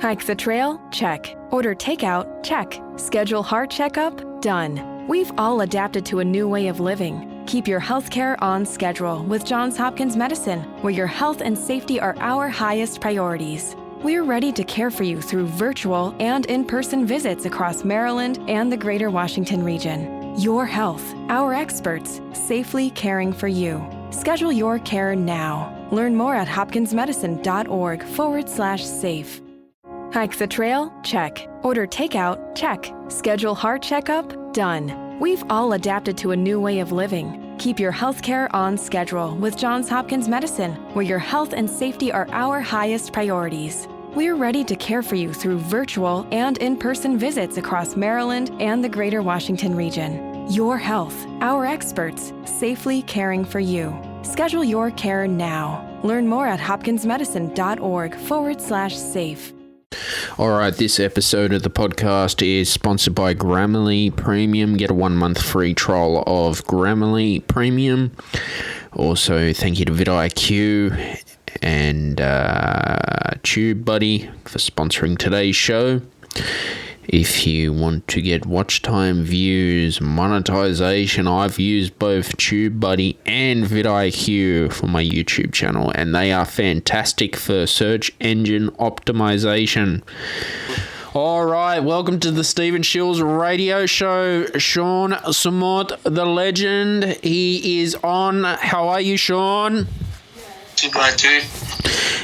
Hike the trail? Check. Order takeout? Check. Schedule heart checkup? Done. We've all adapted to a new way of living. Keep your healthcare on schedule with Johns Hopkins Medicine, where your health and safety are our highest priorities. We're ready to care for you through virtual and in-person visits across Maryland and the greater Washington region. Your health, our experts, safely caring for you. Schedule your care now. Learn more at hopkinsmedicine.org/safe. Hike the trail? Check. Order takeout? Check. Schedule heart checkup? Done. We've all adapted to a new way of living. Keep your healthcare on schedule with Johns Hopkins Medicine, where your health and safety are our highest priorities. We're ready to care for you through virtual and in-person visits across Maryland and the greater Washington region. Your health, our experts, safely caring for you. Schedule your care now. Learn more at hopkinsmedicine.org/safe. All right, this episode of the podcast is sponsored by Grammarly Premium. Get a 1-month free trial of Grammarly Premium. Also, thank you to vidIQ and TubeBuddy for sponsoring today's show. If you want to get watch time, views, monetization, I've used both TubeBuddy and vidIQ for my YouTube channel, and they are fantastic for search engine optimization. All right, welcome to the Stephen Shiels radio show. Sean Sammut, the legend, he is on. How are you, Sean? Good, mate, dude.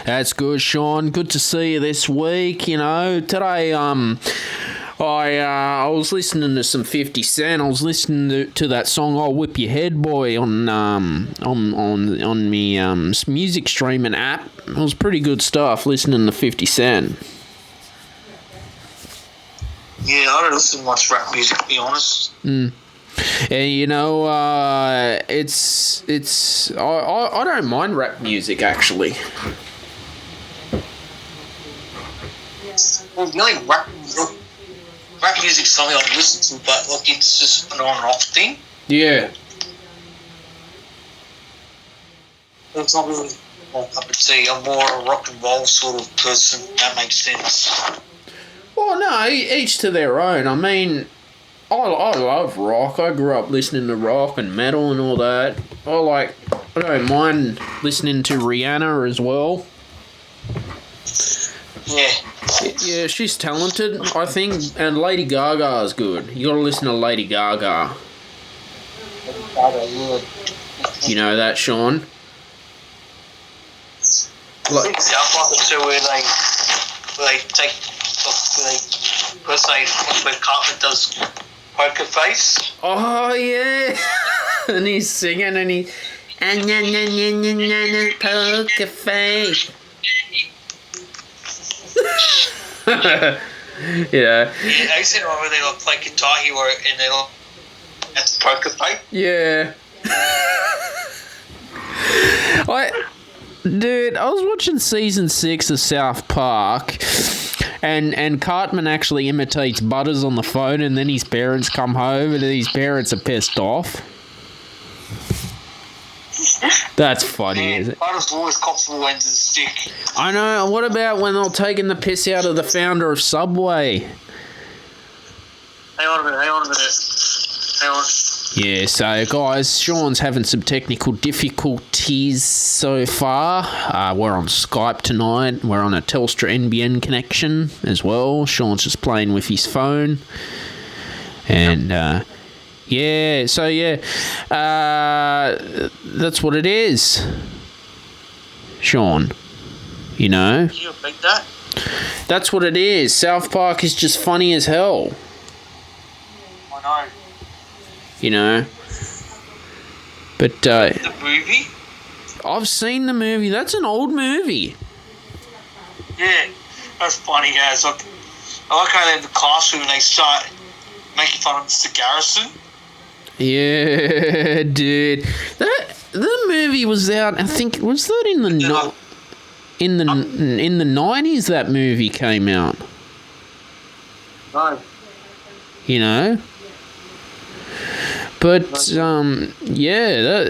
That's good, Sean. Good to see you this week. You know, today, I was listening to some 50 Cent. I was listening to that song "I'll Whip Your Head, Boy" on me music streaming app. It was pretty good stuff. Listening to 50 Cent. Yeah, I don't listen to much rap music, to be honest. And you know, I don't mind rap music actually. Well, the only rap music's something I listen to, but like it's just an on and off thing. Yeah. It's not really my cup of tea. I'm more a rock and roll sort of person. That makes sense. Well, no, each to their own. I mean, I love rock. I grew up listening to rock and metal and all that. I don't mind listening to Rihanna as well. Yeah. Yeah, she's talented, I think, and Lady Gaga is good. You gotta listen to Lady Gaga. You know that, Sean? I think South Park is too where they where Cartman does Poker Face. Oh yeah, and he's singing and he Poker Face. Yeah. I said where they play Guitar Hero and they at the Poker Face. Yeah. Dude, I was watching season 6 of South Park, and Cartman actually imitates Butters on the phone, and then his parents come home, and his parents are pissed off. That's funny, Yeah, isn't it? Butters always cops the ends of the stick. I know. What about when they're taking the piss out of the founder of Subway? Hang on a minute. Hang on. Yeah, so guys, Sean's having some technical difficulties so far. We're on Skype tonight. We're on a Telstra NBN connection as well. Sean's just playing with his phone. And, that's what it is. Sean, you know? You beat that? That's what it is. South Park is just funny as hell. I know. You know? But, The movie? I've seen the movie. That's an old movie. Yeah, that's funny, guys. I like how they're in the classroom and they start making fun of Mr. Garrison. Yeah, dude. The movie was out. I think was that in the 90s. That movie came out. No. You know. But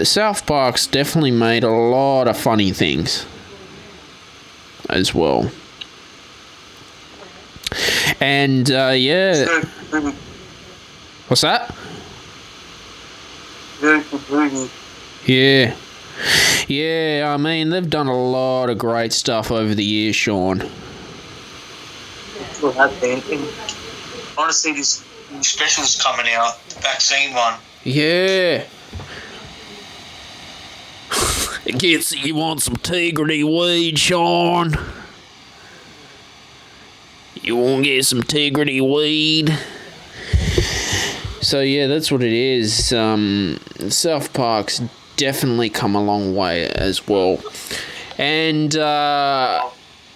South Park's definitely made a lot of funny things as well. And yeah, what's that? Very good movie. Yeah. Yeah, I mean, they've done a lot of great stuff over the years, Sean. What happened? And honestly, this new special's coming out, the vaccine one. Yeah. You want some Tegrity weed, Sean? You want to get some Tegrity weed? So yeah, that's what it is. South Park's definitely come a long way as well. And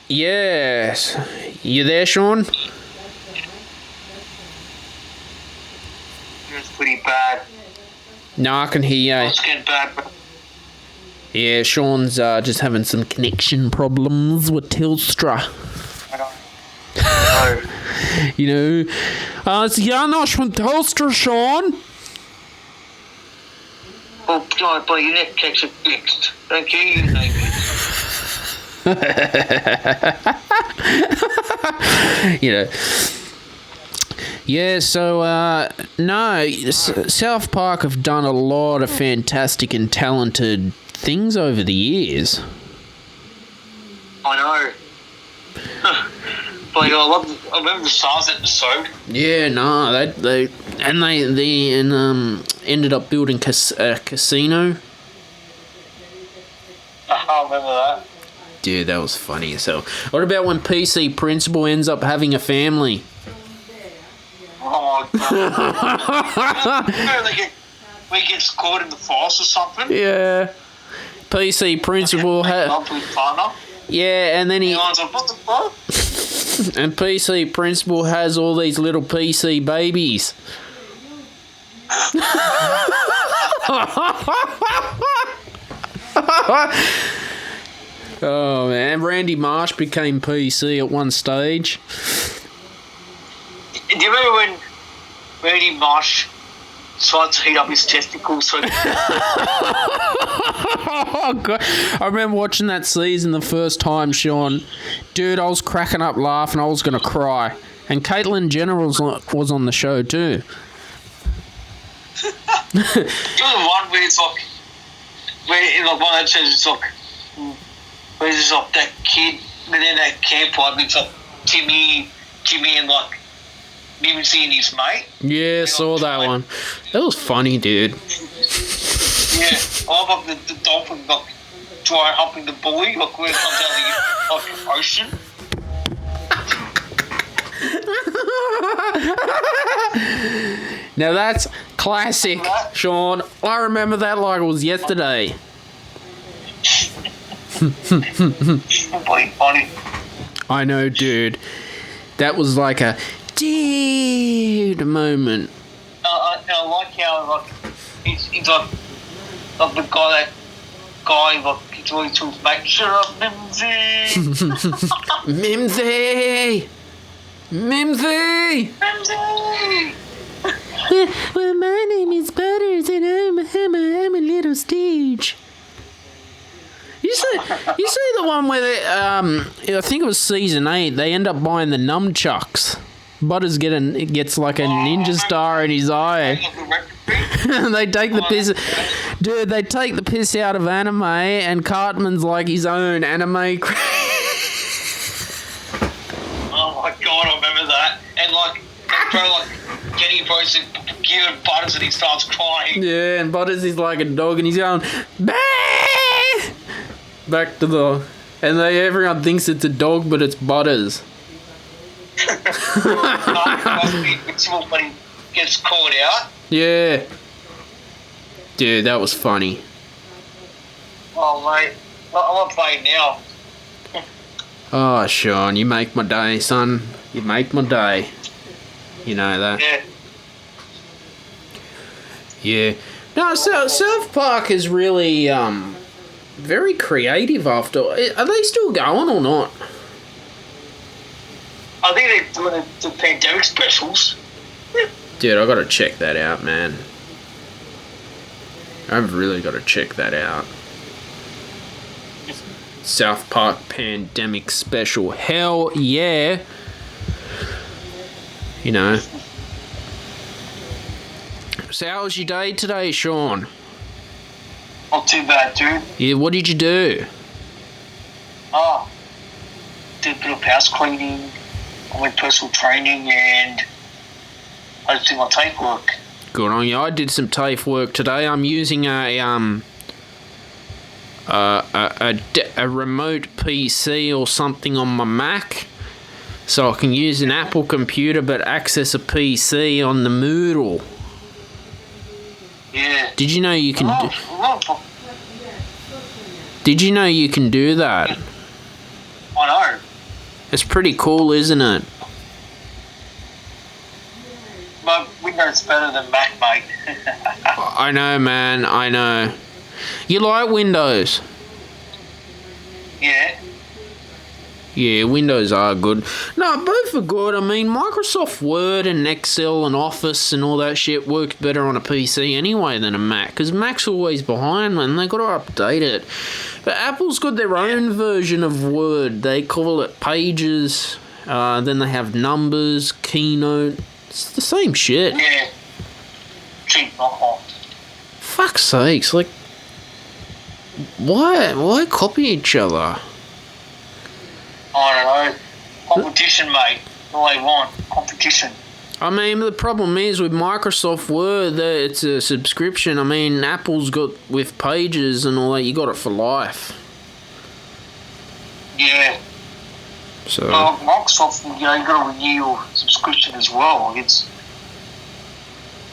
yeah, you there, Sean? It's pretty bad. No, I can hear you. It's getting bad. Yeah, Sean's just having some connection problems with Telstra. I don't know. You know, it's Janosch from Telstra, Sean. Well, but your neck checks are fixed. Don't care you name it. You know. Yeah, so, no, South Park have done a lot of fantastic and talented things over the years. I know. But I remember the SARS episode. Yeah, no, they ended up building a casino. I remember that. Dude, that was funny as hell. What about when PC Principal ends up having a family? Oh my god. He gets caught in the forest or something. Yeah. PC Principal yeah, and then he like, what the fuck? and PC Principal has all these little PC babies. Oh man, Randy Marsh became PC at one stage. Do you remember when Randy Marsh tried to heat up his testicles? So Oh god, I remember watching that season the first time, Sean. Dude, I was cracking up laughing. I was gonna cry. And Caitlyn Jenner was on the show too. You know the one where it's like, where in like one of the shows it's like, where there's like that kid, and then that campfire, it's like Jimmy and like Mimsy and his mate. Yeah, saw that one. That was funny, dude. Yeah, I love like the dolphin like dry humping the buoy, like when it comes out of the ocean. Now that's classic, Sean. I remember that like it was yesterday. Funny. I know, dude. That was like a dude moment. I like how like he's like the guy like he's always to his mate. Shut up, Mimsy. Mimsy. Well, my name is Butters, and I'm a little Stooge. You see the one where they, I think it was season 8. They end up buying the nunchucks. Butters gets like a ninja star in his eye. They take the piss, dude. They take the piss out of anime, and Cartman's like his own anime. Oh my god, I remember that. And like, Kenny throws the gear at Butters and he starts crying. Yeah, and Butters is like a dog, and he's going bah! Back to the, and everyone thinks it's a dog, but it's Butters. When he gets caught out. Yeah. Dude, that was funny. Oh mate, I'm not playing now. Oh, Sean, you make my day, son. You make my day. You know that. Yeah. Yeah. No, so South Park is really very creative after. Are they still going or not? I think they're doing the pandemic specials. Dude, I gotta check that out, man. I've really gotta check that out. South Park pandemic special. Hell yeah. You know. So how was your day today, Sean? Not too bad, dude. Yeah, what did you do? Oh, did a bit of house cleaning. I went personal training and I just did my tape work. Good on you. I did some TAFE work today. I'm using a remote PC or something on my Mac, so I can use an Apple computer but access a PC on the Moodle. Yeah. Did you know you can? Did you know you can do that? I know. It's pretty cool, isn't it? But Windows better than Mac, mate. I know, man. I know. You like Windows? Yeah. Yeah, Windows are good. No, both are good. I mean, Microsoft Word and Excel and Office and all that shit works better on a PC anyway than a Mac, because Mac's always behind, man. They got to update it. But Apple's got their own version of Word. They call it Pages. Then they have Numbers, Keynote. It's the same shit. Yeah. Cheap knockoff. Fuck's sakes, like, why copy each other? I don't know. Competition, mate. All they want. Competition. I mean, the problem is with Microsoft Word that it's a subscription. I mean, Apple's got with Pages and all that, you got it for life. Yeah. So. Well, Microsoft, you got to renew your subscription as well. It's,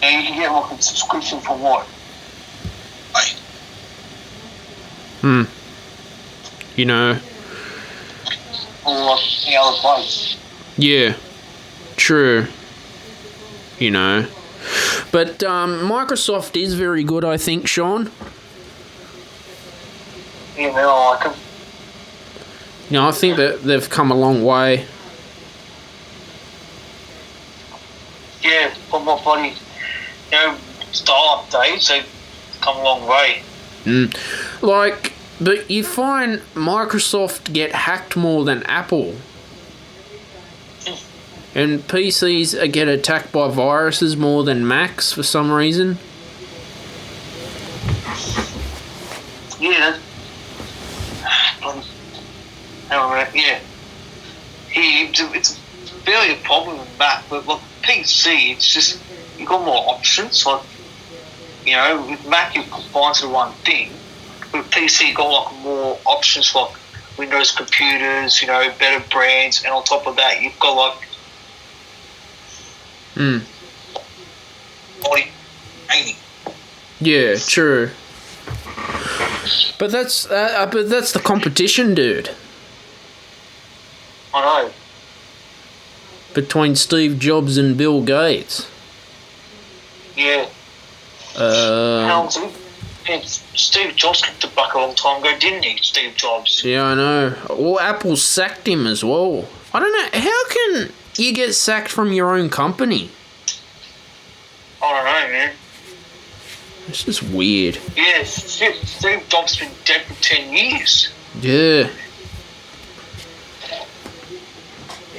you can get like a subscription for what? You know. Or like any other place. Yeah. True. You know. But Microsoft is very good, I think, Sean. Yeah, man, I like them. You know, I think that they've come a long way. Yeah, for my body, style updates, they've come a long way. Like, but you find Microsoft get hacked more than Apple. And PCs get attacked by viruses more than Macs for some reason. Yeah. Yeah. It's barely a problem with Mac, but like PC, it's just, you've got more options. Like, with Mac you combine to one thing. With PC, you've got like more options, like Windows computers, better brands, and on top of that, you've got like body painting. Yeah, true. But that's the competition, dude. I know. Between Steve Jobs and Bill Gates. Yeah. And Steve Jobs kicked the bucket a long time ago, didn't he? Steve Jobs. Yeah, I know. Well, Apple sacked him as well. I don't know. How can you get sacked from your own company? I don't know, man. It's just weird. Yeah, Steve Jobs has been dead for 10 years. Yeah.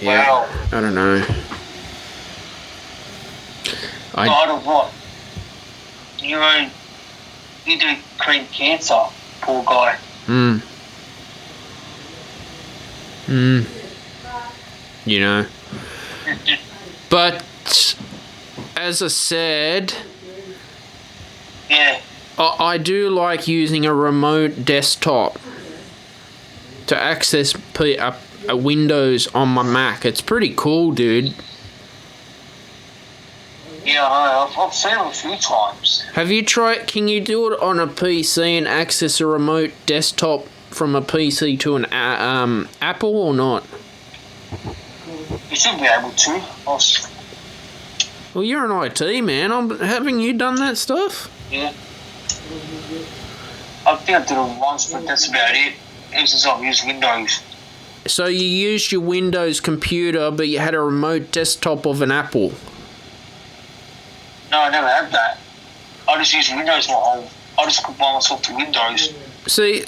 Yeah. Wow. I don't know. Died of what? He did cream cancer, poor guy. You know. But as I said, Yeah. I do like using a remote desktop to access a Windows on my Mac. It's pretty cool, dude. Yeah, I know. I've seen it a few times. Have you tried? Can you do it on a PC and access a remote desktop from a PC to an Apple or not? You should be able to. Well, you're an IT man. Haven't you done that stuff? Yeah. I think I did it once, but that's about it. Ever since I've used Windows. So you used your Windows computer, but you had a remote desktop of an Apple. No, I never had that. I just use Windows I just combine myself to Windows. See,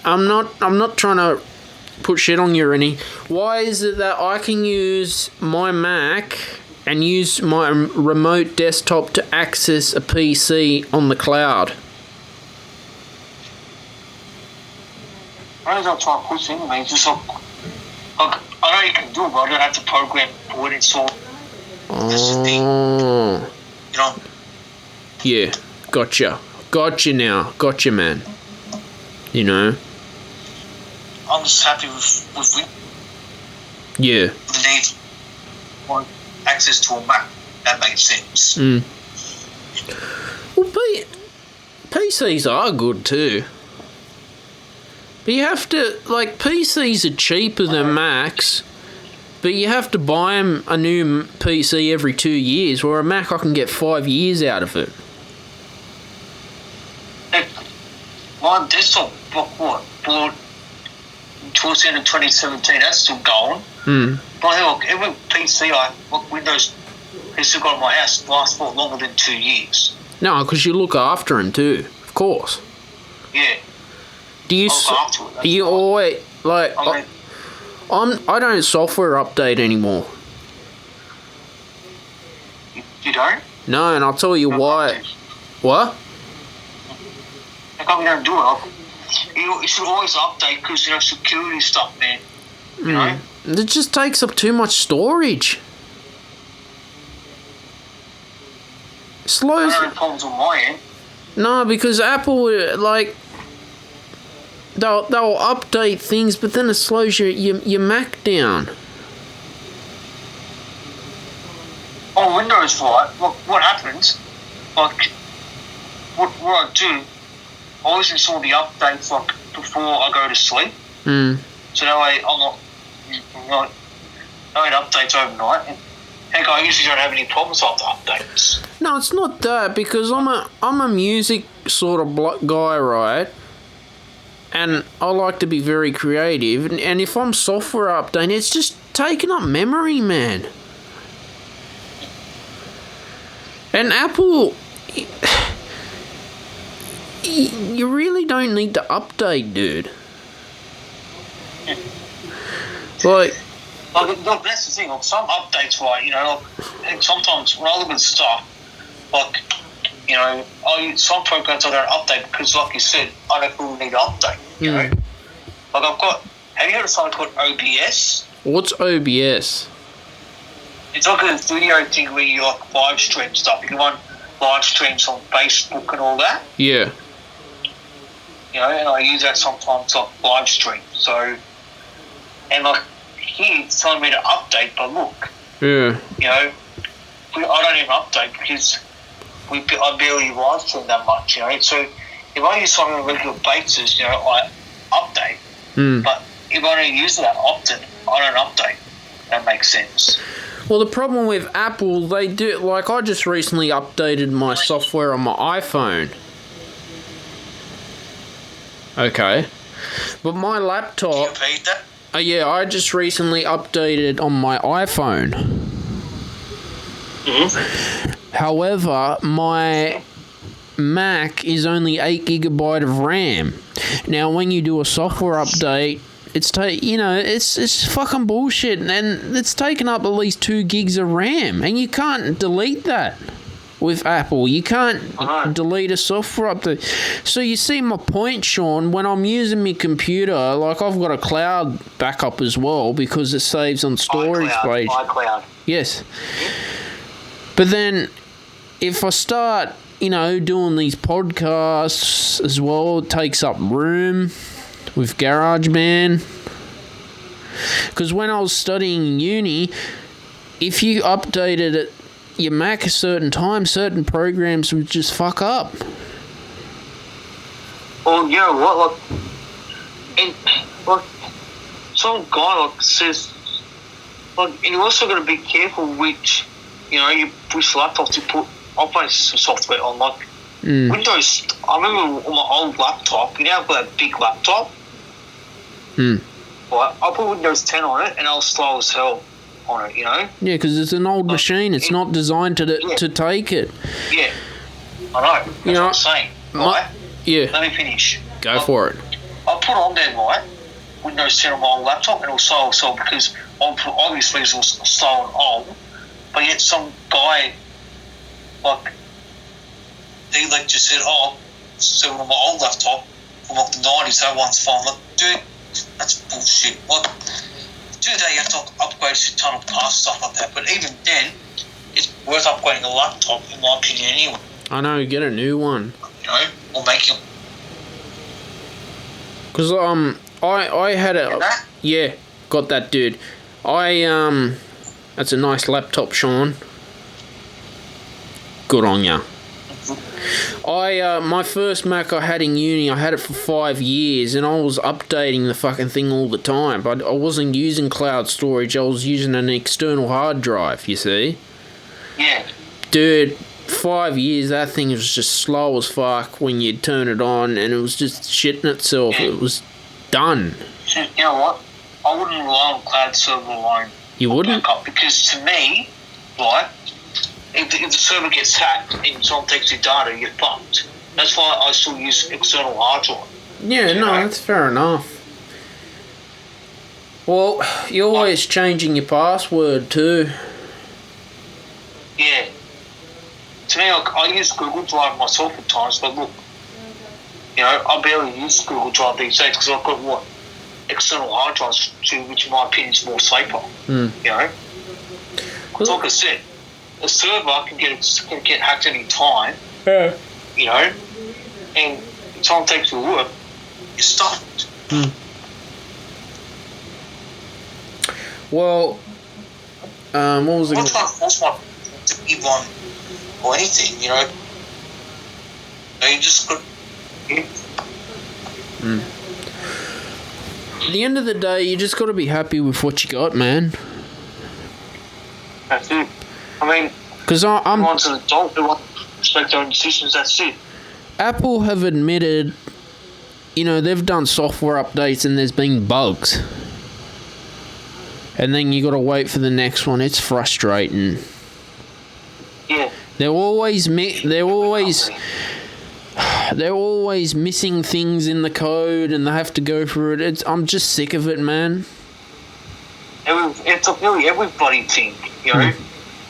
I'm not trying to put shit on you or any. Why is it that I can use my Mac and use my remote desktop to access a PC on the cloud. I don't try and push in, man. Just like, I know you can do it, but I don't have to program for it installed. That's the thing. You know? Yeah, gotcha. Gotcha now. Gotcha, man. You know? I'm just happy with Yeah. the need for access to a Mac. That makes sense. Well, PCs are good too. But you have to, like, PCs are cheaper than Macs, but you have to buy them a new PC every 2 years, where a Mac I can get 5 years out of it. My desktop bought towards the end of 2017, that's still going. But look, every PC Windows PC got in my house lasts for longer than 2 years. No, because you look after them too, of course. Yeah. Do you? Always like? I don't software update anymore. You don't? No, and I'll tell you why. What? How come you don't do it? You should always update because, you know, security stuff, man. You know? It just takes up too much storage. Slows. I don't have problems on my end. No, because Apple, like, they'll update things, but then it slows your Mac down. On Windows, right? Look, what happens? Like, what I do, I always install the updates like before I go to sleep. So that way I'm not I updates overnight. And heck, I usually don't have any problems with the updates. No, it's not that, because I'm a music sort of guy, right? And I like to be very creative. And if I'm software updating, it's just taking up memory, man. And Apple, you really don't need to update, dude. Like, look, that's the thing. Like, some updates, right? You know, like, sometimes when I look at stuff, like, you know, some programs I don't update because, like you said, I don't really need to update. You know, like I've got. Have you heard of something called OBS? What's OBS? It's like a video thing where you like live stream stuff. You can run live streams on Facebook and all that. Yeah. You know, and I use that sometimes like live stream. So, and like here it's telling me to update, but look. Yeah. You know, I don't even update because I barely live stream that much. You know, so if I use something on a regular basis, you know, I update. But if I don't use that often, I don't update. That makes sense. Well, the problem with Apple, they do, like, I just recently updated my software on my iPhone. Okay. But my laptop... Can you repeat that? Yeah, I just recently updated on my iPhone. However, my Mac is only 8 GB of RAM. Now, when you do a software update, it's fucking bullshit, and it's taken up at least 2 gigs of RAM, and you can't delete that with Apple. You can't delete a software update. So you see my point, Sean. When I'm using my computer, like, I've got a cloud backup as well because it saves on storage space. iCloud. Yes. But then if I start, doing these podcasts as well, it takes up room with GarageBand. Because when I was studying in uni, if you updated it, your Mac a certain time, certain programs would just fuck up. Well, you know what? Some guy says, and you also got to be careful which, you push laptops to put operating system software on. Like Windows, I remember on my old laptop, I've got a big laptop. Right, I put Windows 10 on it, and I was slow as hell on it, Yeah, because it's an old machine. It's not designed to take it. Yeah, I know. That's what I'm saying. Right? Yeah. Let me finish. Go for it. I put on there, right, Windows 10 on my old laptop, and it was slow as hell because obviously it was slow and old. but yet some guy, like, he like just said, oh, so on my old laptop from like the 90s, that one's fine. Like, dude, that's bullshit. Like, do that, you have to upgrade a ton of parts, stuff like that. But even then, it's worth upgrading a laptop, in my opinion, anyway. I know, get a new one. You know, or make you. Because I had a yeah, got that, dude. That's a nice laptop, Sean. Good on ya. My first Mac I had in uni, I had it for 5 years, and I was updating the fucking thing all the time. But I wasn't using cloud storage. I was using an external hard drive. You see? Yeah. Dude, 5 years, that thing was just slow as fuck when you turn it on, and it was just shitting itself. Yeah. It was done. You know what? I wouldn't rely on cloud server alone. You wouldn't? Because to me, right, if the server gets hacked and someone takes your data, you're fucked. That's why I still use external hard drive. Yeah, no, that's fair enough. Well, you're always changing your password too. Yeah. To me, I use Google Drive myself at times, but look, you know, I barely use Google Drive these days because I've got external hard drives too, which in my opinion is more safer. You know, like I said, a server can get hacked any time. Yeah. You know, and if someone takes your work, you're stuffed. Well, what was it? I'm not trying to force my to be one or anything, you know. You just got. At the end of the day, you just got to be happy with what you got, man. That's it. I mean, because I'm. Everyone's an adult. They want to make their own decisions. That's it. Apple have admitted, you know, they've done software updates and there's been bugs. And then you got to wait for the next one. It's frustrating. Yeah. They're always missing things in the code, and they have to go through it. I'm just sick of it, man. It's a really everybody thing, you know.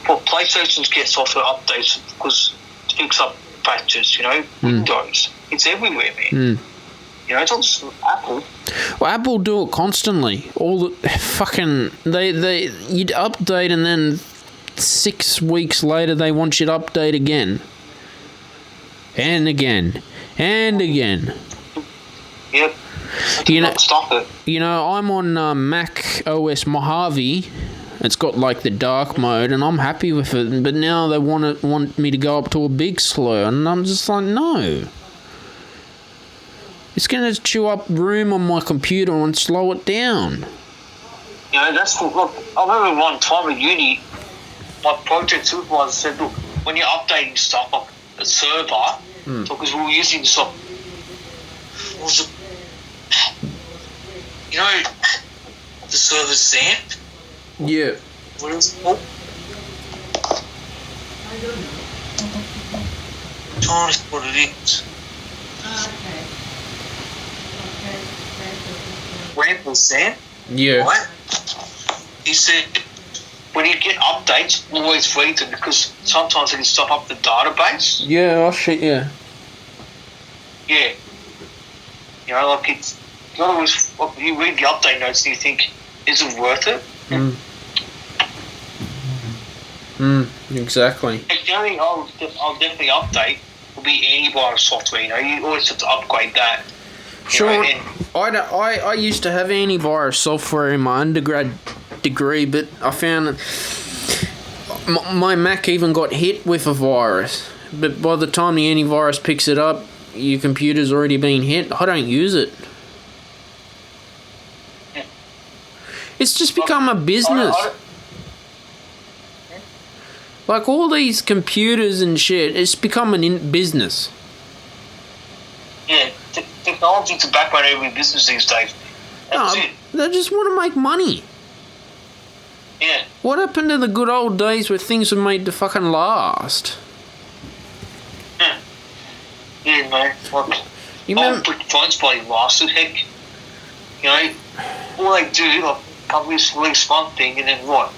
But PlayStations get software updates because it picks up patches, you know. Windows, it's everywhere, man. You know, it's not just Apple. Well, Apple do it constantly. All the fucking you'd update, and then 6 weeks later they want you to update again, and again, and again. Yep. You know, stop it. You know, I'm on Mac OS Mojave. It's got like the dark mode, and I'm happy with it. But now they want me to go up to a big slur, and I'm just like, no. It's gonna chew up room on my computer and slow it down. You know, that's look. I remember one time at uni, my project supervisor said, "Look, when you're updating stuff like a server, because we were using some, what was it? You know, the server Xampp. Yeah. What is it called? I'm trying to what it is. Ramble Xampp. Yeah. Right? He said, when you get updates, always read them because sometimes it can stop up the database. Yeah, oh shit, yeah. Yeah. You know, like it's, you always, like, you read the update notes and you think, is it worth it? Exactly. The only thing I'll definitely update will be antivirus software. You know, you always have to upgrade that. Sure. I used to have antivirus software in my undergrad degree, but I found my Mac even got hit with a virus. But by the time the antivirus picks it up, your computer's already been hit. I don't use it. Yeah. It's just become a business. Like all these computers and shit, it's become a business. Yeah, technology's the backbone of every business these days. That's it. They just want to make money. Yeah. What happened to the good old days where things were made to fucking last? Yeah, man. Like, You remember? phones bloody lasted, heck. You know, all they do, like, companies release one thing and then what?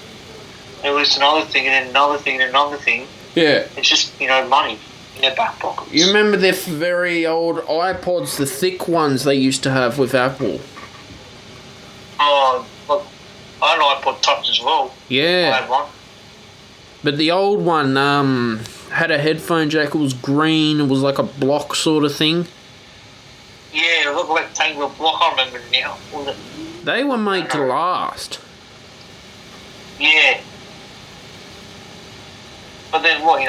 it was another thing, and then another thing, and another thing. Yeah. It's just, money in their back pockets. You remember their very old iPods, the thick ones they used to have with Apple? Oh, look, I had an iPod Touch as well. Yeah. I had one. But the old one had a headphone jack. It was green. It was like a block sort of thing. Yeah, it looked like a rectangular block. I remember it now. They were made to last. Yeah. But then what,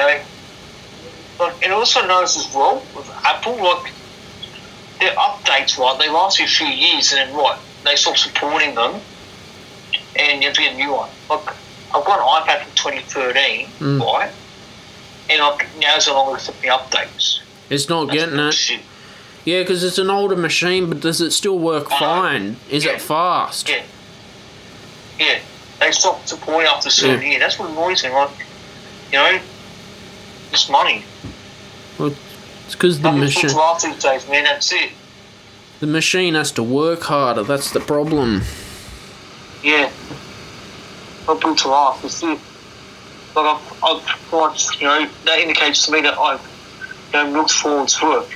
and also notice as well, with Apple, like, their updates, right, they last you a few years, and then what, they stop supporting them, and you have to get a new one. Like, I've got an iPad from 2013, right, and like, now it's no longer accepting updates. It's not getting it. Shit. Yeah, because it's an older machine, but does it still work fine? Is it fast? Yeah. Yeah. They stop supporting after a certain year. That's what annoys me. Like, it's money. Well, it's because the machine... Last these days, man, that's it. The machine has to work harder. That's the problem. Yeah. Not built to last. That's it. Like, that indicates to me that I look forward to it,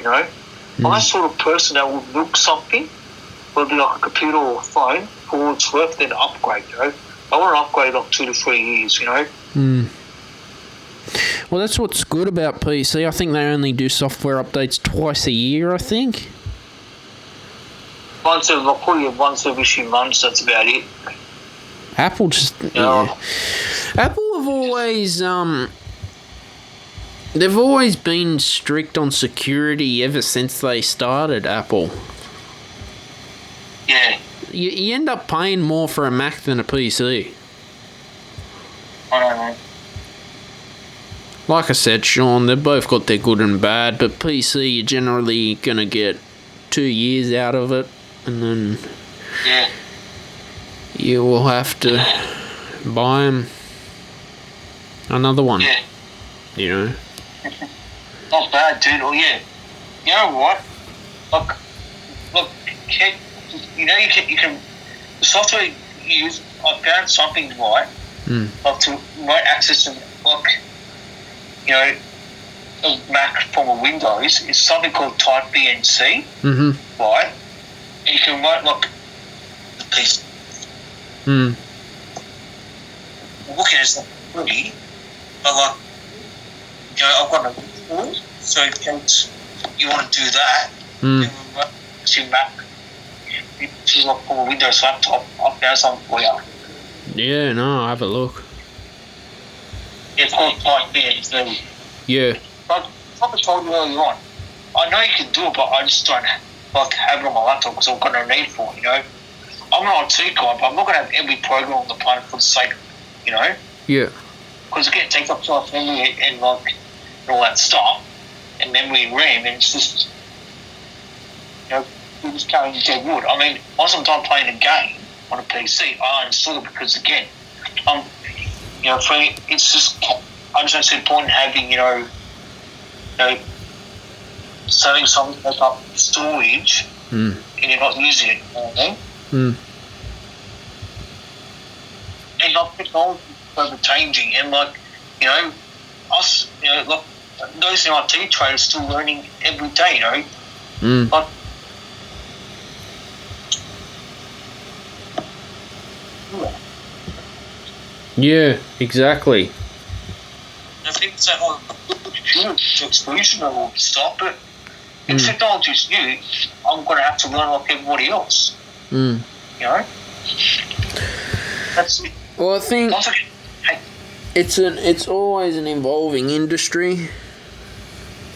I'm that sort of person that will look something, whether it be like a computer or a phone, forward to it, then upgrade, I want to upgrade like 2 to 3 years, Well, that's what's good about PC. I think they only do software updates twice a year, I think. Probably once every few months, that's about it. Apple just... Yeah. Apple have always... They've always been strict on security ever since they started, Apple. Yeah. You end up paying more for a Mac than a PC. I don't know. Like I said, Sean, they've both got their good and bad, but PC, you're generally going to get 2 years out of it, and then you will have to buy another one. Yeah. Not bad, dude. Oh, yeah. You know what? Look, you can the software you use, I found something right, like to access to, like, a Mac from a Windows is something called Type BNC, right? And you can write, like, the piece. Look at it, it's not pretty, but, like, I've got a tool, so in case you want to do that, then to Mac, to like from a Windows laptop, I've found something for you. Yeah, no, I'll have a look. It's called Type BNC. Yeah. But like I told you earlier on, I know you can do it, but I just don't have it on my laptop because I've got no need for it, I'm an IT guy, but I'm not going to have every program on the planet for the sake of it, Yeah. Because again, it takes up so much memory and all that stuff, and memory and RAM, and it's just, you're just carrying dead wood. I mean, once I'm done playing a game on a PC, I uninstall it because, again, for me, it's just, I just don't see the point in having, setting something up storage and you're not using it, you know what I mean? And technology is over changing, and us, like those in IT trade are still learning every day, But yeah, exactly. I think it's that to exclusion or stop it. If technology is new, I'm going to have to learn like everybody else. That's it. Well, I think it's always an evolving industry.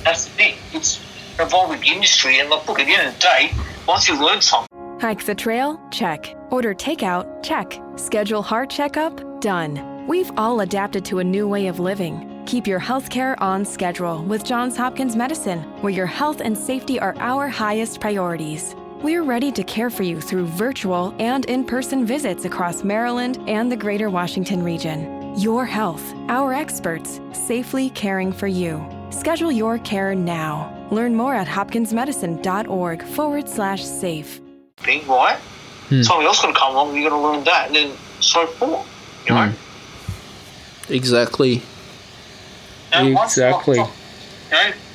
That's the thing. It's an evolving industry, and look, at the end of the day, once you learn something. Hike the trail? Check. Order takeout? Check. Schedule heart checkup? Done. We've all adapted to a new way of living. Keep your healthcare on schedule with Johns Hopkins Medicine, where your health and safety are our highest priorities. We're ready to care for you through virtual and in-person visits across Maryland and the greater Washington region. Your health, our experts, safely caring for you. Schedule your care now. Learn more at hopkinsmedicine.org/safe. Thing, right? Something else going to come along, you're going to learn that, and then so forth, Exactly. Exactly.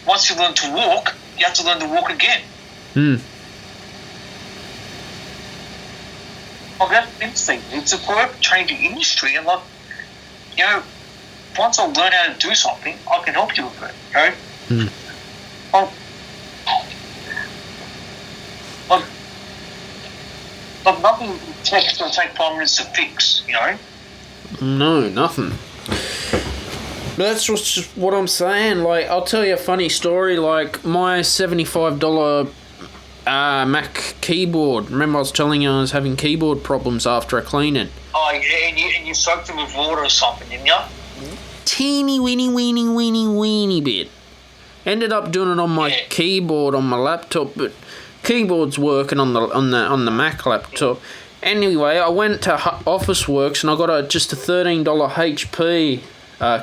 Once you learn to walk, you have to learn to walk again. Well, that's interesting. It's a forever changing industry, and once I learn how to do something, I can help you with it. Well, but nothing tech's going to take 5 minutes to fix. No, nothing. That's just what I'm saying. Like, I'll tell you a funny story. Like, my $75 Mac keyboard. Remember I was telling you I was having keyboard problems after I cleaned it? Oh, yeah, and you soaked them with water or something, didn't you? Teeny weeny bit. Ended up doing it on my keyboard on my laptop, but keyboard's working on the Mac laptop. Anyway, I went to Officeworks and I got just a $13 HP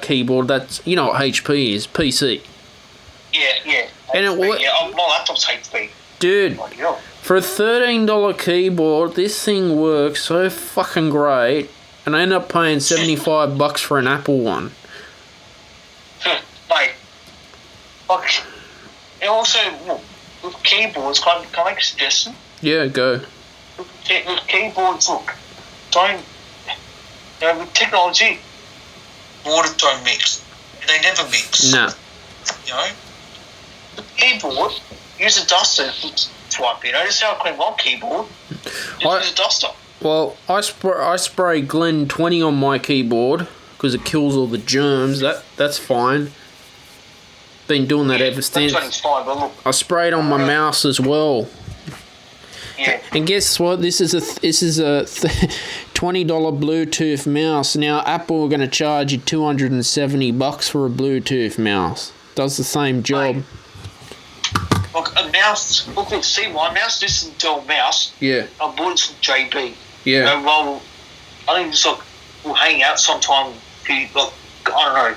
keyboard. That's, you know what HP is, PC. Yeah. And my laptop's HP. Dude, for a $13 keyboard, this thing works so fucking great, and I ended up paying $75 for an Apple one. Mate, and also, with keyboards, can I make a suggestion? Yeah, go. With keyboards, with technology, waters don't mix. They never mix. Nah. The keyboard, use a duster to swipe. Just how I clean my keyboard. Use a duster. Well, I spray Glen 20 on my keyboard because it kills all the germs. That's fine. Been doing that ever since. I sprayed on my mouse as well. Yeah. And guess what? This is a $20 Bluetooth mouse. Now Apple are going to charge you $270 for a Bluetooth mouse. Does the same job. Mate. Look, a mouse. See my mouse. This is a Dell mouse. Yeah. I bought it from JB. Yeah. Well, I think it's we'll hang out sometime. I don't know.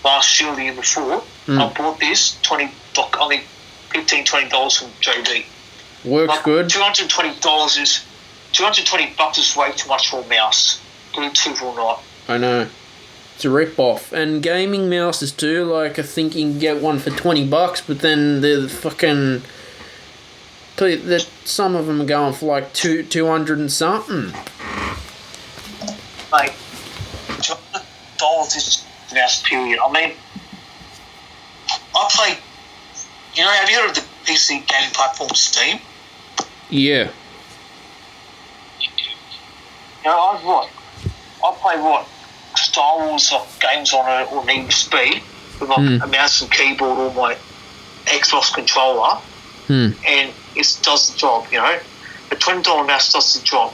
Last year or the year before, I bought this $20 from JB. Works good. $220 is way too much for a mouse. Bluetooth or not. I know. It's a rip-off. And gaming mouses too, like I think you can get one for $20, but then the fucking... some of them are going for like 200 and something. Mate, $200 is mouse period. I mean, I play... have you heard of the PC gaming platform Steam? Yeah. I play Star Wars games on it or Need for Speed with a mouse and keyboard or my Xbox controller, and it does the job. A $20 mouse does the job.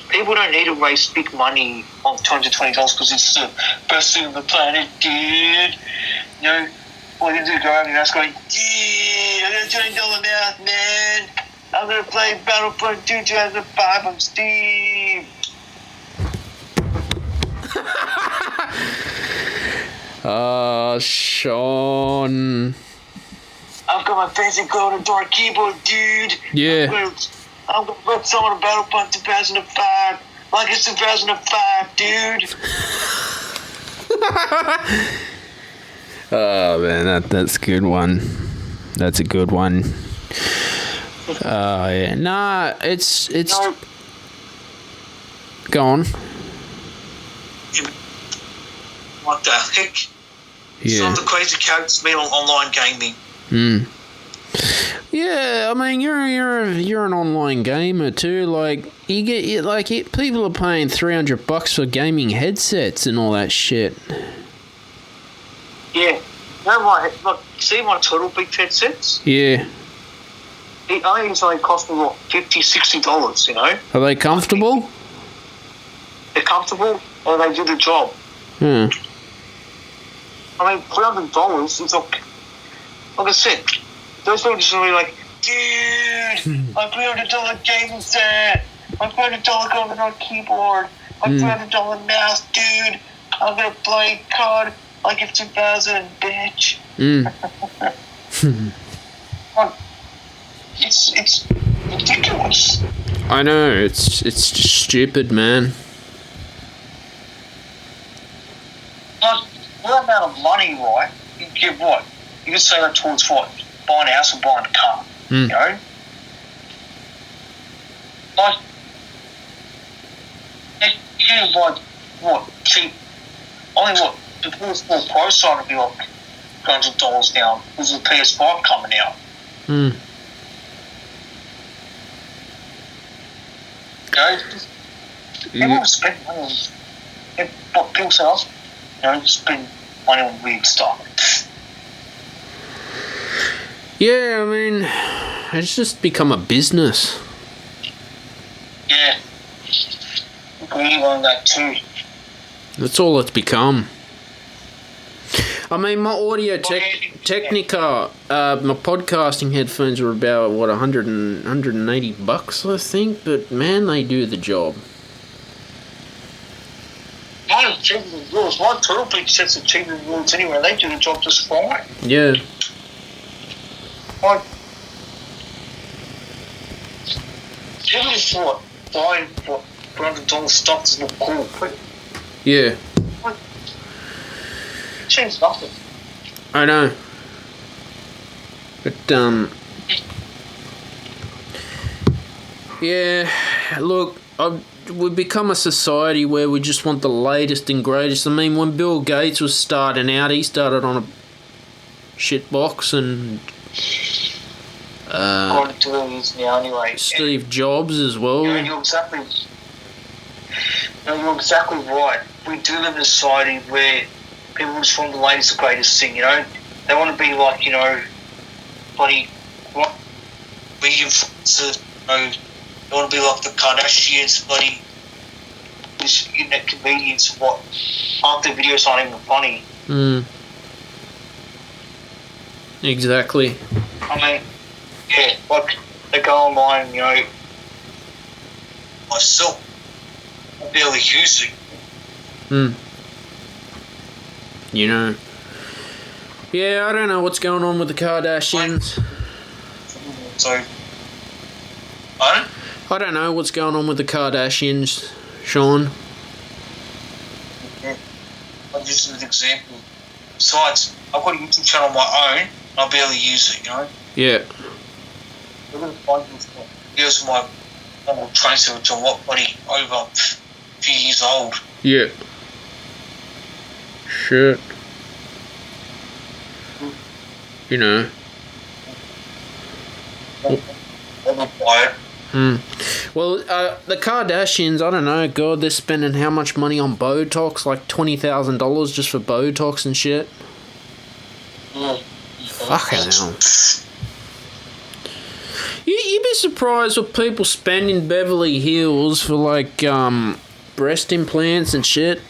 People don't need to waste big money on $220 because it's the best thing on the planet, dude. All you do is go out and just going, yeah, I got a $20 mouse, man. I'm going to play Battlefront 2005 on Steam. Sean. I've got my fancy golden door keyboard, dude. Yeah. I'm going to put someone on Battlefront 2005 like it's 2005, dude. Oh, man, that's a good one. That's a good one. Yeah. Nah, it's... Go on. What the heck? Yeah. Some of the crazy characters made on online gaming. Yeah, I mean, you're an online gamer too. Like, people are paying $300 for gaming headsets and all that shit. Yeah. See my Turtle Beach headsets? Yeah. I think it's only cost me, $50, $60, Are they comfortable? They're comfortable, and they do the job. I mean, $300 is like I said, those people just really like, dude, my $300 gaming set, my $300 golden keyboard, my $300 mouse, dude, I'm gonna play COD like it's 2000, bitch. It's ridiculous. I know, it's just stupid, man. Like, what amount of money, right? You give what? You can say that towards what? Buying a house or buying a car. You know? Like, you can buy, what, cheap, only what, the PS4 Pro side would be like $100 now because of the PS5 coming out. You know, everyone spend money on what people say, spend money on weird stuff. Yeah, I mean, it's just become a business. Yeah. Really on that too. That's all it's become. I mean, my Audio Technica, my podcasting headphones are about, what, $180, I think? But, man, they do the job. Mine are cheaper than yours. My Turtle Beach sets are cheaper than yours anyway. They do the job just fine. Yeah. Like, who would have thought buying for $100 stuff does look cool? Yeah. Like, it changes nothing. I know. But, yeah, look, we've become a society where we just want the latest and greatest. I mean, when Bill Gates was starting out, he started on a shitbox, and According to who he is now anyway. Steve Jobs as well. You're exactly right. We do live in a society where people just want the latest and greatest thing, you know? They want to be like, you know, bloody, what? Be influencers, you know? They want to be like the Kardashians, bloody, these internet comedians, what? Half their videos aren't even funny. Exactly. I mean, yeah, like, they go online, you know, myself, I barely use it. You know. Yeah, I don't know what's going on with the Kardashians. So, pardon? I don't know what's going on with the Kardashians, Sean. Yeah. I'll use it as an example. Besides, I've got a YouTube channel of my own, and I barely use it, you know? Yeah. I'm going to find videos of my normal tracer, which are what, buddy, over a few years old. Yeah. Shit. You know. Well, the Kardashians, I don't know, God, they're spending how much money on Botox? Like $20,000 just for Botox and shit? Fucking hell. You'd be surprised what people spend in Beverly Hills for, like, breast implants and shit.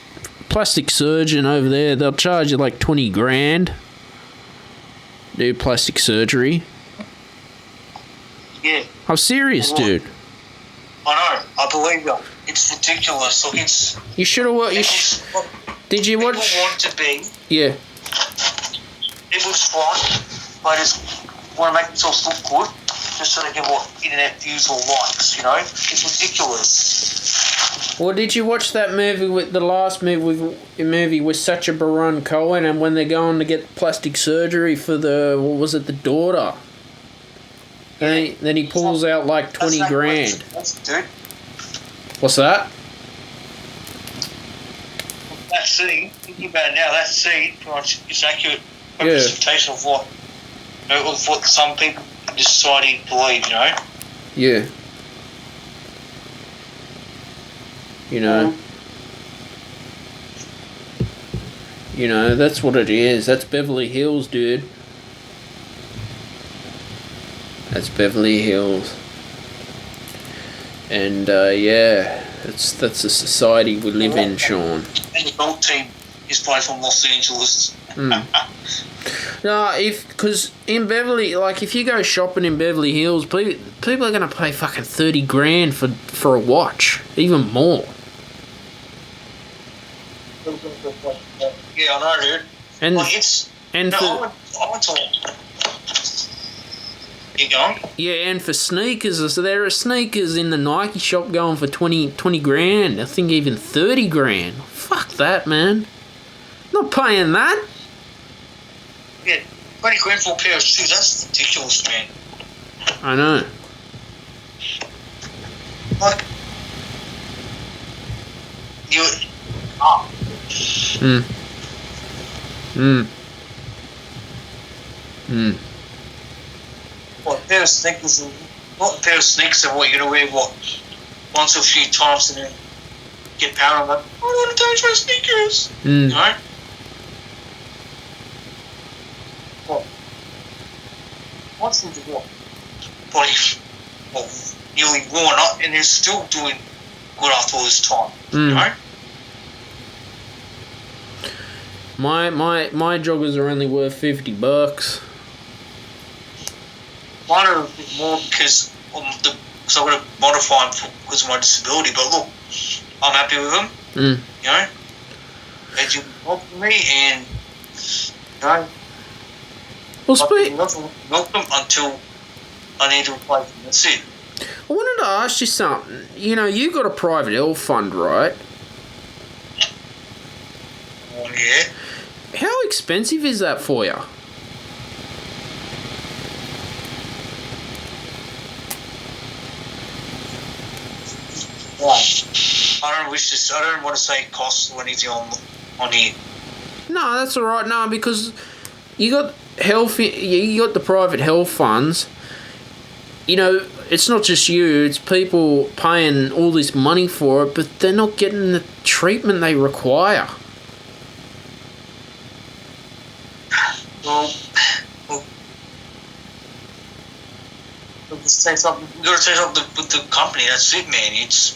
Plastic surgeon over there, they'll charge you like 20 grand. Do plastic surgery. Yeah. I'm serious, dude. I know. I believe you. It's ridiculous. Look, it's. You should have what? Did you watch? People want to be. Yeah. People just want. They just want to make themselves look good, just so they get what internet views or likes. You know, it's ridiculous. Well, did you watch that movie with the last movie with Sacha Baron Cohen, and when they're going to get plastic surgery for the the daughter? And then he pulls out like 20 grand. Dude. What's that? That scene, thinking about it now, that scene pretty much is accurate representation of what, you know, of what some people in this society believe, you know? Yeah. You know. You know, that's what it is. That's Beverly Hills, dude. That's Beverly Hills. And, yeah, that's the society we live in, Sean. And the golf team is playing from Los Angeles. No, because in Beverly, like, if you go shopping in Beverly Hills, people are going to pay fucking 30 grand for a watch. Even more. Yeah, I know, dude. And, like, it's... and no, for, I went to... You going? Yeah, and for sneakers, so there are sneakers in the Nike shop going for 20 grand. I think even 30 grand. Fuck that, man. not paying that. Yeah, 20 grand for a pair of shoes. That's ridiculous, man. I know. Like, you. Oh. What, a pair of sneakers? What, a pair of sneakers and what, you're going to wear, what, once or a few times and then get power. I'm like, I want to change my sneakers. You know? What? What's into what? Body, well, nearly worn up and they're still doing good after all this time. You know? My joggers are only worth $50. Mine are a bit more because I've got to modify them because of my disability. But look, I'm happy with them. You know, they do help me, and you know, milk them until I need to replace them. That's it. I wanted to ask you something. You know, you got a private health fund, right? Yeah. How expensive is that for you? Right. I don't want to say costs or anything on here. No, that's all right. No, because you got you got the private health funds. You know, it's not just you, it's people paying all this money for it, but they're not getting the treatment they require. Well, you got to say something with the company, that's it, man. It's...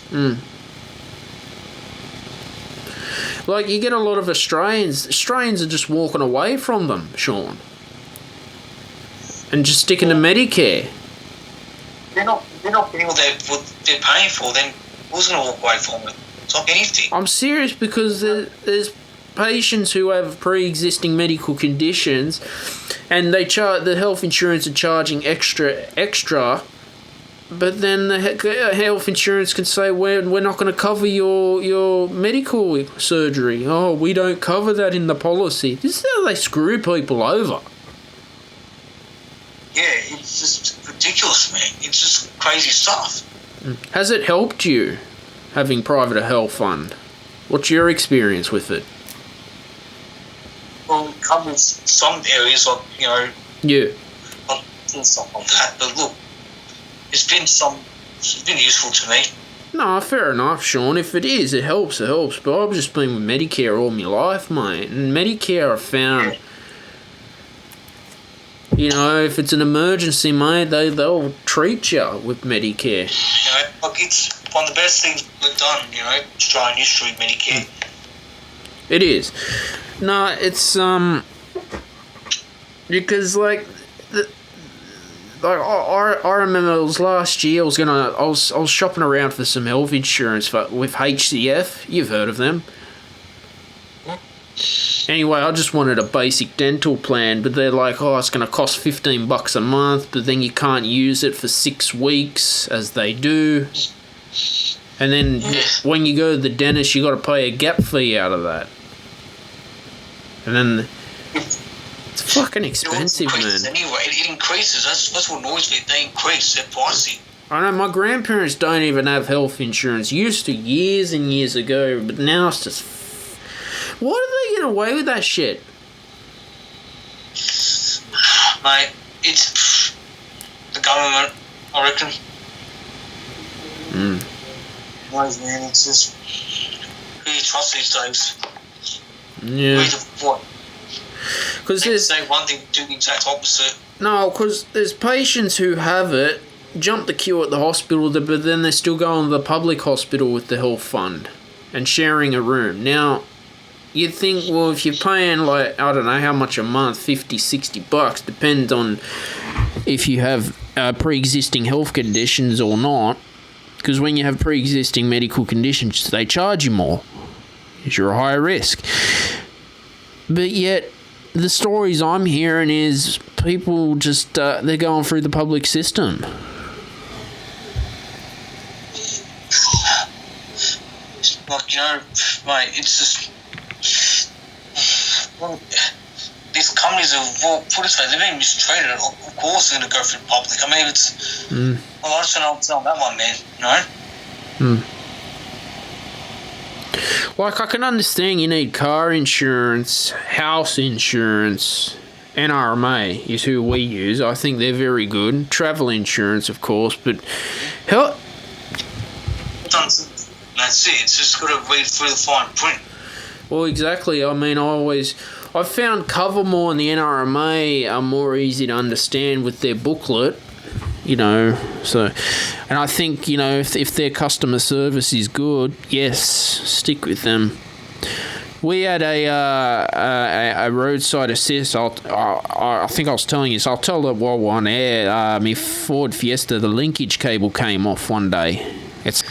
Like, you get a lot of Australians are just walking away from them, Sean. And just sticking to Medicare. They're not getting what they're paying for, then who's going to walk away from it? It's like anything. I'm serious because there's patients who have pre-existing medical conditions and the health insurance are charging extra, but then the health insurance can say we're not going to cover your medical surgery. Oh, we don't cover that in the policy. This is how they screw people over. Yeah, it's just ridiculous, man. It's just crazy stuff. Has it helped you having private health fund? What's your experience with it? Well, it covers some areas, like, you know... Yeah. Not stuff like that, but look, it's been useful to me. No, fair enough, Sean. If it is, it helps. But I've just been with Medicare all my life, mate. And Medicare, I found... You know, if it's an emergency, mate, they'll treat you with Medicare. You know, look, it's one of the best things we've done, you know, Australian history, Medicare. It is. No, it's because I remember it was last year. I was shopping around for some health insurance with HCF. You've heard of them. Anyway, I just wanted a basic dental plan, but they're like, oh, it's going to cost $15 a month, but then you can't use it for 6 weeks, as they do. And then when you go to the dentist, you got to pay a gap fee out of that. And then it's fucking expensive, man. Anyway, it increases. That's what annoys me. They increase. They're pricey. I know, my grandparents don't even have health insurance. Used to years and years ago, but now it's just... Why do they get away with that shit? Mate, it's the government, I reckon. Wise, man, it's just... Who you trust these days? Yeah. Because they say one thing, do the exact opposite. No, because there's patients who have it, jump the queue at the hospital, but then they're still going to the public hospital with the health fund and sharing a room. Now, you'd think, well, if you're paying, like, I don't know how much a month, $50, $60, depends on if you have pre-existing health conditions or not. Because when you have pre-existing medical conditions, they charge you more. Because you're a high risk. But yet, the stories I'm hearing is people just, they're going through the public system. Like, you know, mate, it's just... well, these companies put it this way, they're being mistreated. Of course they're going to go for the public. I mean, it's... Well, I just don't know what's on that one, man, you know? Like, I can understand you need car insurance, house insurance. NRMA is who we use. I think they're very good. Travel insurance, of course, but... Hell... That's it. It's just got to read through the fine print. Well, exactly. I mean, I've found Covermore and the NRMA are more easy to understand with their booklet, you know, so... And I think, you know, if their customer service is good, yes, stick with them. We had a roadside assist. I think I was telling you, so I'll tell it while we're on air. My Ford Fiesta, the linkage cable came off one day. The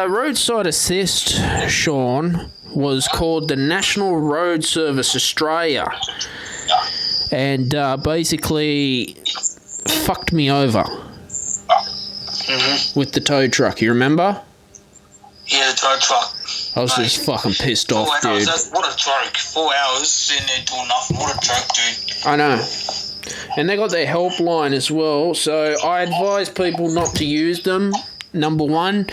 roadside assist, Sean, was called the National Road Service Australia, and basically fucked me over with the tow truck. You remember? Yeah, the tow truck. I was just fucking pissed off, dude. What a joke. 4 hours sitting there doing nothing. What a joke, dude. I know. And they got their helpline as well, so I advise people not to use them. Number one,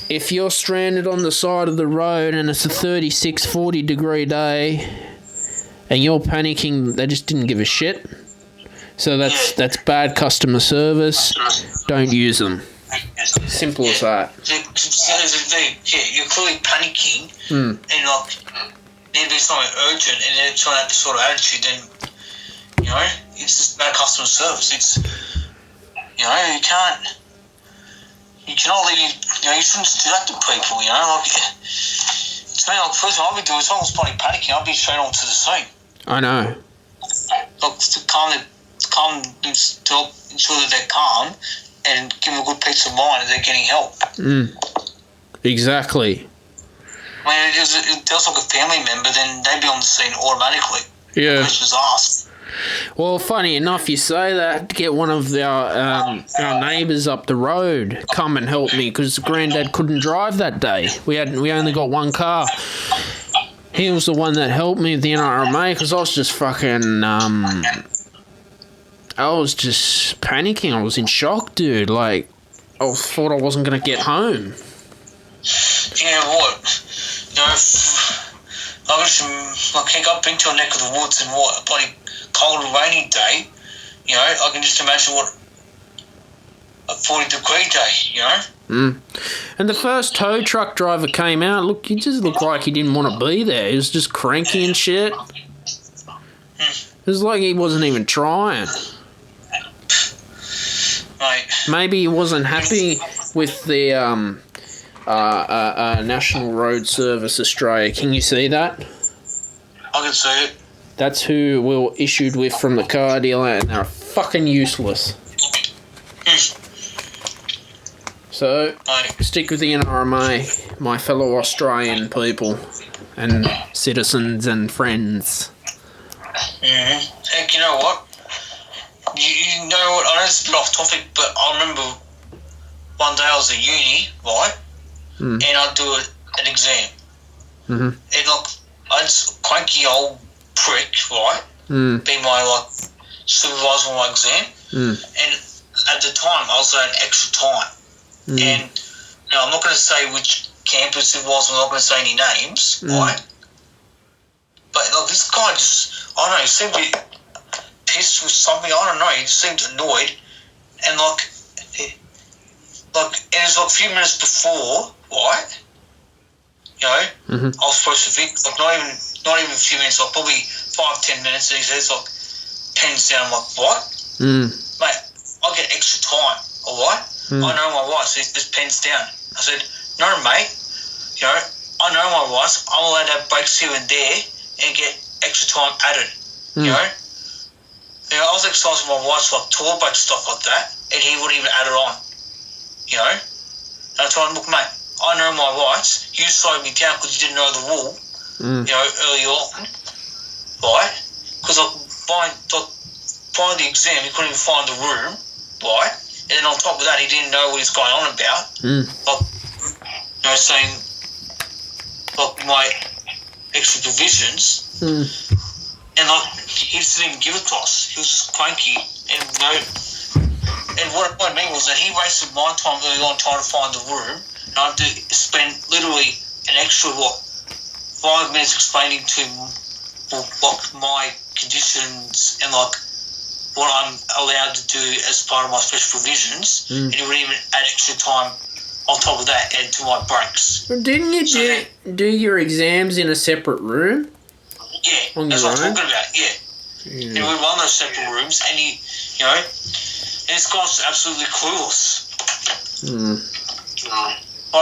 if you're stranded on the side of the road and it's a 36, 40 degree day and you're panicking, they just didn't give a shit. So that's bad customer service. Don't use them. Simple as that. You're clearly panicking and like need to be something urgent and they're trying to have the sort of attitude, then you know, it's just bad customer service. It's, you know, you cannot leave, you know, you shouldn't do that to people, you know, like, it's me, like, first thing I'll be doing, if someone's bloody panicking, I'll be straight on to the scene. I know. Like, to calm them, to ensure that they're calm and give them a good peace of mind that they're getting help. Exactly. I mean, if there's like a family member, then they'd be on the scene automatically. Yeah. Questions asked. Well, funny enough, you say that. Get one of our neighbours up the road come and help me because Granddad couldn't drive that day. We only got one car. He was the one that helped me with the NRMA because I was just fucking I was just panicking. I was in shock, dude. Like, I thought I wasn't gonna get home. Yeah, what? You know, if I was like heck up into a neck of the woods and what, a bloody cold and rainy day, you know, I can just imagine what a 40-degree day, you know? And the first tow truck driver came out, look, he just looked like he didn't want to be there. He was just cranky and shit. It was like he wasn't even trying. Mate. Maybe he wasn't happy with the National Road Service Australia. Can you see that? I can see it. That's who we were issued with from the car dealer, and they're fucking useless. So, stick with the NRMA, my fellow Australian people and citizens and friends. Heck, you know what? You know what? I know it's a bit off topic, but I remember one day I was at uni, right? And I'd do an exam. And like, I just cranky old prick, right? Be my like supervisor on my exam. And at the time, I was on extra time. And you know, I'm not going to say which campus it was. I'm not going to say any names, right? But like this guy just, I don't know, he seemed to be pissed with something. I don't know. He just seemed annoyed, and like it was like a few minutes before, right? You know, I was supposed to fix like not even a few minutes, like probably 5-10 minutes. And he says like pens down. I'm like, what? Mate, I get extra time. All right. I know my rights. So he says pens down. I said, no, mate. You know, I know my rights. I'm allowed to have breaks here and there and get extra time added. You know, I was exercising my rights like tour break stuff like that, and he wouldn't even add it on. You know, and I told him, look, mate, I know my rights. You slowed me down because you didn't know the rule. You know, early on, right? Because by the exam, he couldn't even find the room, right? And then on top of that, he didn't know what he was going on about. Like, you know, saying, like, my extra provisions, and like he just didn't even give it to us. He was just cranky, and and what I mean was that he wasted my time early on trying to find the room, and I had to spend literally an extra 5 minutes explaining to him what my conditions and like what I'm allowed to do as part of my special provisions, and he would even add extra time on top of that and to my breaks. Didn't you do your exams in a separate room? Yeah, that's what I'm talking about. Yeah. And we run those separate rooms, and and this guy's absolutely clueless. And I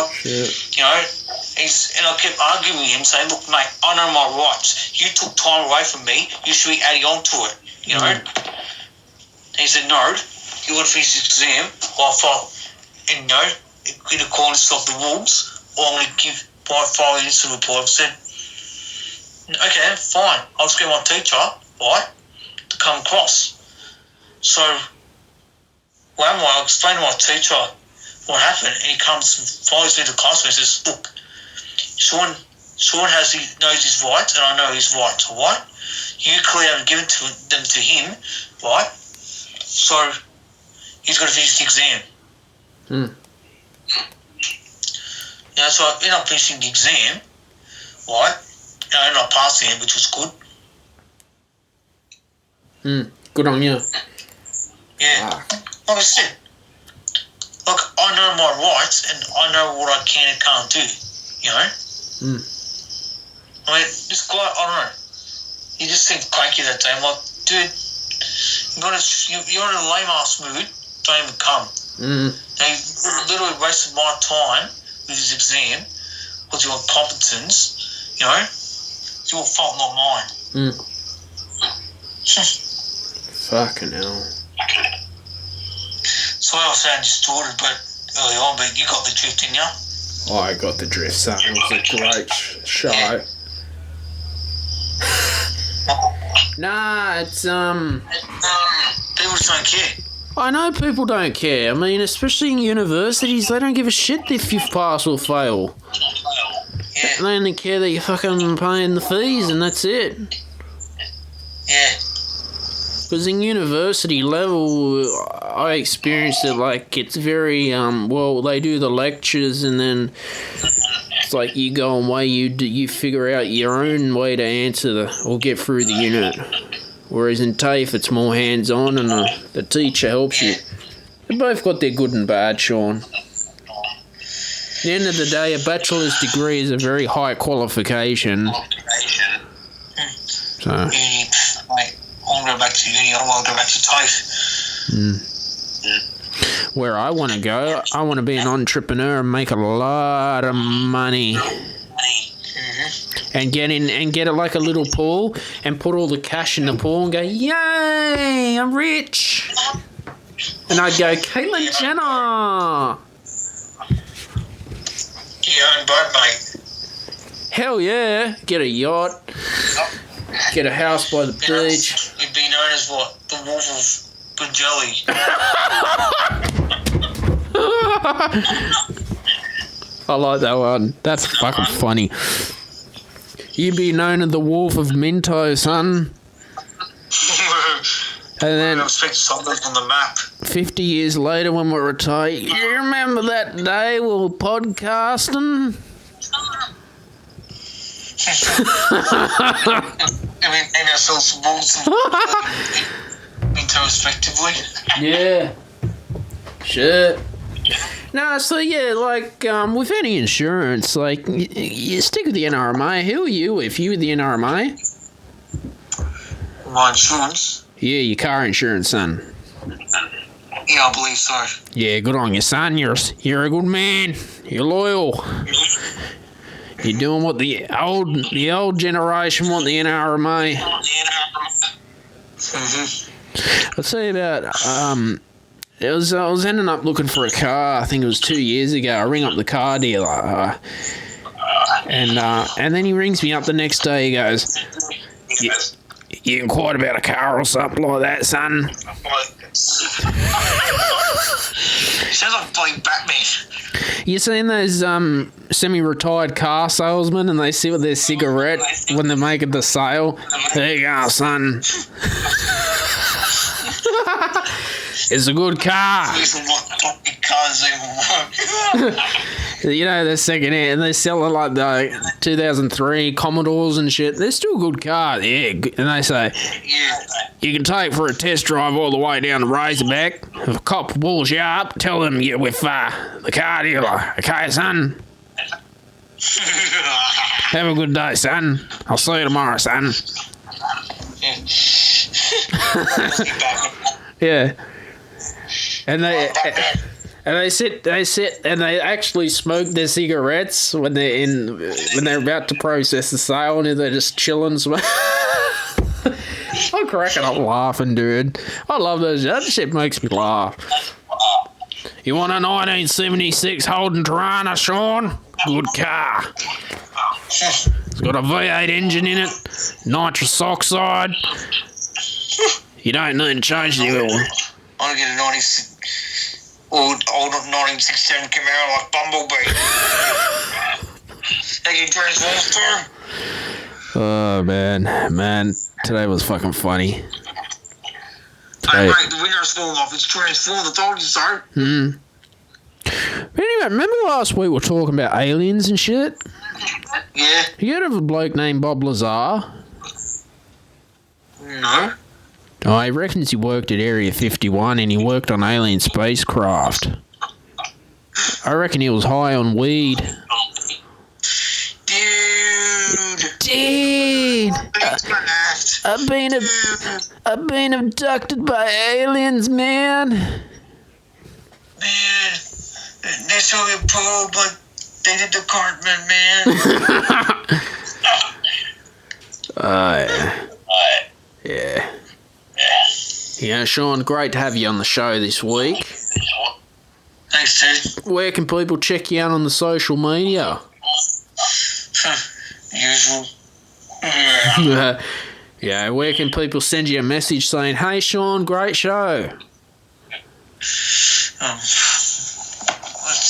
kept arguing with him, saying, "Look, mate, I know my rights. You took time away from me. You should be adding on to it." And he said, "No, you want to finish this exam, in accordance with the rules, or I'm going to give my 5 minutes of report." I said, "Okay, fine. I'll just get my teacher, right, to come across." So, I explained to my teacher what happened, and he follows me to class and says, "Look, Sean knows his rights, and I know his rights, all right? You clearly haven't given them to him, right? So, he's got to finish the exam." So I ended up finishing the exam, right? And I ended up passing it, which was good. Good on you. Yeah. Like I said, I know my rights and I know what I can and can't do, I mean, this guy, I don't know, he just seemed cranky that day. I'm like, dude, you're in a lame-ass mood, don't even come. Now, he literally wasted my time with his exam because of your incompetence, it's your fault, not mine. Fucking hell. So I was saying distorted early on, but you got the drift, didn't you? I got the drift, son. It was a great show. Yeah. Nah, it's, People just don't care. I know people don't care. I mean, especially in universities, they don't give a shit if you pass or fail. Yeah. They only care that you're fucking paying the fees, and that's it. Yeah. Because in university level, I experienced it like it's very, they do the lectures and then it's like you go away, you figure out your own way to answer or get through the unit. Whereas in TAFE, it's more hands-on and the teacher helps you. They both got their good and bad, Sean. At the end of the day, a bachelor's degree is a very high qualification. So... I want to go back to uni, I don't want to go back to TAFE. Where I want to go, I want to be an entrepreneur and make a lot of money. And get in and get it like a little pool and put all the cash in the pool and go, yay, I'm rich. And I'd go, Caitlyn Jenner. Your own boat, mate. Hell yeah. Get a yacht. Get a house by the beach. You'd be known as what? The Wolf of Bunjelly. I like that one. That's fucking funny. You'd be known as the Wolf of Minto, son. And then I expect something on the map. 50 years later when we're retired, you remember that day we were podcasting? I mean, name ourselves Wolves of Minto respectively. Yeah. Shit. No, so yeah, like, with any insurance, like, you stick with the NRMA. Who are you with? You with the NRMA? My insurance? Yeah, your car insurance, son. Yeah, I believe so. Yeah, good on you, son. You're a good man. You're loyal. You're doing what the old generation want, the NRMA. I'll tell you about, I was ending up looking for a car. I think it was 2 years ago. I ring up the car dealer, and then he rings me up the next day. He goes, "You inquired about a car or something like that, son?" Sounds like bloody Batman. You seen those semi-retired car salesmen and they sit with their cigarette when they're making the sale? There you go, son. It's a good car. You know, they're second hand and they're selling like the 2003 Commodores and shit. They're still good cars. Yeah. And they say, you can take for a test drive all the way down to Razorback. If a cop pulls you up, tell them you're with the car dealer. Okay, son? Have a good day, son. I'll see you tomorrow, son. Yeah. And they sit and they actually smoke their cigarettes when they're about to process the sale, and they're just chilling. I'm cracking up laughing, dude. I love those. That shit makes me laugh. You want a 1976 Holden Tirana, Sean? Good car. It's got a V8 engine in it, nitrous oxide. You don't need to change the oil. I want to get a 1967 Camaro like Bumblebee. They can transform too. Oh, man, today was fucking funny. Hey, mate, the windows falling off. It's transformed. I told you so. But anyway, remember last week we were talking about aliens and shit? Yeah. You heard of a bloke named Bob Lazar? No. Oh, he reckons he worked at Area 51 and he worked on alien spacecraft. I reckon he was high on weed. Dude! I've been abducted by aliens, man. Man, that's how we pulled like they did the Cartman, man. Yeah. Yeah, Sean, great to have you on the show this week. Thanks, Ted. Where can people check you out on the social media? Usual. Yeah, where can people send you a message saying, hey, Sean, great show? Let's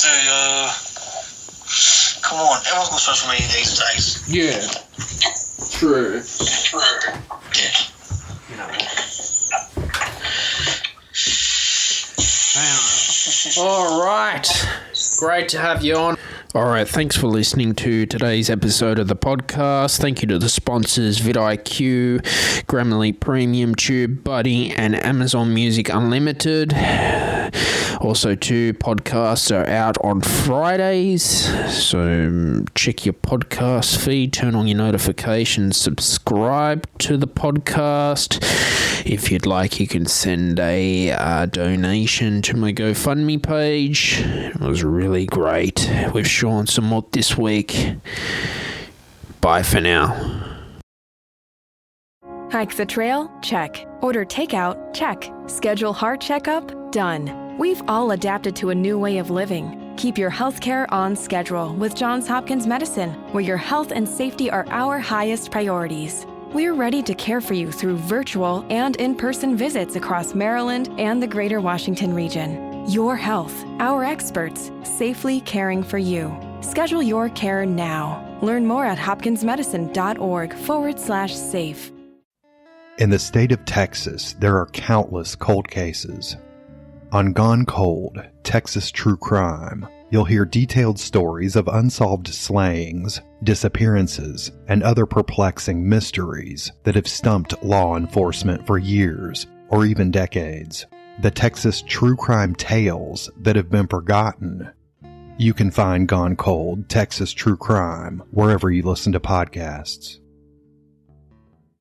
see, come on, everyone's got social media these days. Yeah. True. Yeah. You know. All right. Great to have you on. All right, thanks for listening to today's episode of the podcast. Thank you to the sponsors vidIQ, Grammarly Premium, TubeBuddy, and Amazon Music Unlimited. Also, too, podcasts are out on Fridays, so check your podcast feed, turn on your notifications, subscribe to the podcast. If you'd like, you can send a donation to my GoFundMe page. It was really great with Sean Sammut this week. Bye for now. Hike the trail? Check. Order takeout? Check. Schedule heart checkup? Done. We've all adapted to a new way of living. Keep your healthcare on schedule with Johns Hopkins Medicine, where your health and safety are our highest priorities. We're ready to care for you through virtual and in-person visits across Maryland and the greater Washington region. Your health, our experts, safely caring for you. Schedule your care now. Learn more at hopkinsmedicine.org/safe. In the state of Texas, there are countless cold cases. On Gone Cold, Texas True Crime, you'll hear detailed stories of unsolved slayings, disappearances, and other perplexing mysteries that have stumped law enforcement for years or even decades. The Texas True Crime tales that have been forgotten. You can find Gone Cold, Texas True Crime, wherever you listen to podcasts.